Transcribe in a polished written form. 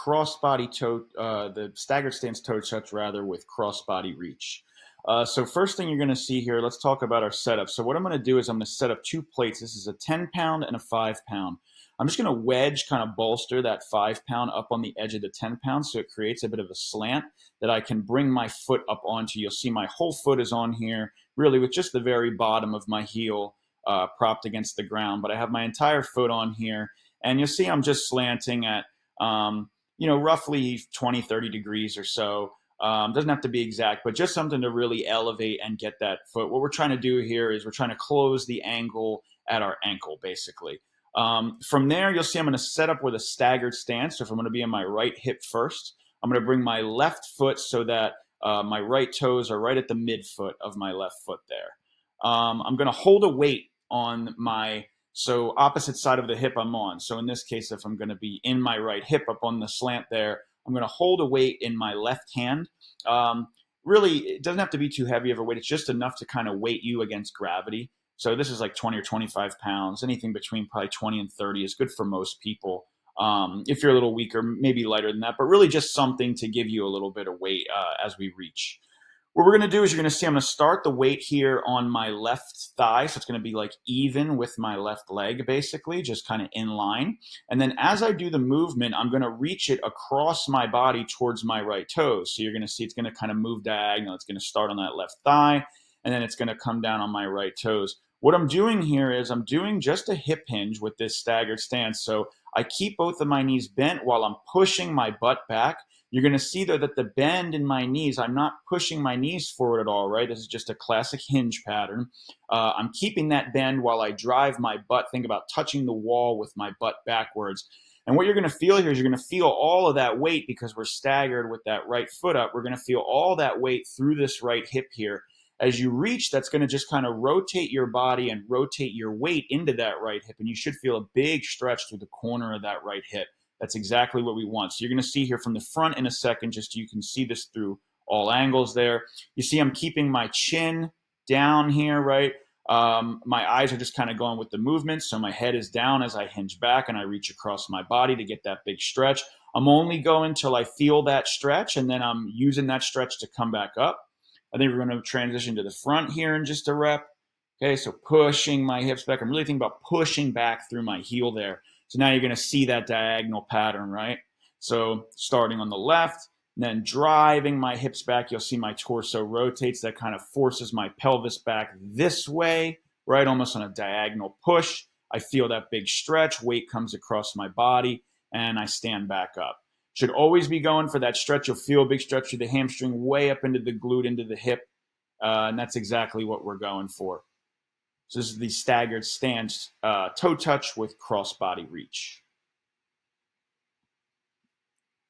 the staggered stance toe touch rather with crossbody reach. So first thing you're going to see here, let's talk about our setup. So what I'm going to do is I'm going to set up 2 plates. This is a 10-pound and a 5-pound. I'm just going to wedge, kind of bolster that 5-pound up on the edge of the 10-pound so it creates a bit of a slant that I can bring my foot up onto. You'll see my whole foot is on here, really with just the very bottom of my heel propped against the ground. But I have my entire foot on here, and you'll see I'm just slanting at, roughly 20, 30 degrees or so. Doesn't have to be exact, but just something to really elevate and get that foot. What we're trying to do here is we're trying to close the angle at our ankle, basically. From there, you'll see I'm going to set up with a staggered stance. So if I'm going to be on my right hip first, I'm going to bring my left foot so that my right toes are right at the midfoot of my left foot there. I'm going to hold a weight on my opposite side of the hip I'm on. So in this case, if I'm going to be in my right hip up on the slant there, I'm going to hold a weight in my left hand. Really, it doesn't have to be too heavy of a weight. It's just enough to kind of weight you against gravity. So this is like 20 or 25 pounds. Anything between probably 20 and 30 is good for most people. If you're a little weaker, maybe lighter than that, but really just something to give you a little bit of weight as we reach. What we're going to do is you're going to see I'm going to start the weight here on my left thigh. So it's going to be like even with my left leg, basically, just kind of in line. And then as I do the movement, I'm going to reach it across my body towards my right toes. So you're going to see it's going to kind of move diagonal. It's going to start on that left thigh, and then it's going to come down on my right toes. What I'm doing here is I'm doing just a hip hinge with this staggered stance. So I keep both of my knees bent while I'm pushing my butt back. You're going to see, though, that the bend in my knees, I'm not pushing my knees forward at all, right? This is just a classic hinge pattern. I'm keeping that bend while I drive my butt. Think about touching the wall with my butt backwards. And what you're going to feel here is you're going to feel all of that weight because we're staggered with that right foot up. We're going to feel all that weight through this right hip here. As you reach, that's going to just kind of rotate your body and rotate your weight into that right hip. And you should feel a big stretch through the corner of that right hip. That's exactly what we want. So you're going to see here from the front in a second, just you can see this through all angles there. You see I'm keeping my chin down here, right? My eyes are just kind of going with the movement. So my head is down as I hinge back and I reach across my body to get that big stretch. I'm only going till I feel that stretch, and then I'm using that stretch to come back up. I think we're going to transition to the front here in just a rep. Okay, so pushing my hips back. I'm really thinking about pushing back through my heel there. So now you're going to see that diagonal pattern, right? So starting on the left, and then driving my hips back, you'll see my torso rotates. That kind of forces my pelvis back this way, right? Almost on a diagonal push. I feel that big stretch. Weight comes across my body, and I stand back up. Should always be going for that stretch. You'll feel a big stretch through the hamstring, way up into the glute, into the hip. And that's exactly what we're going for. So this is the staggered stance toe touch with cross body reach.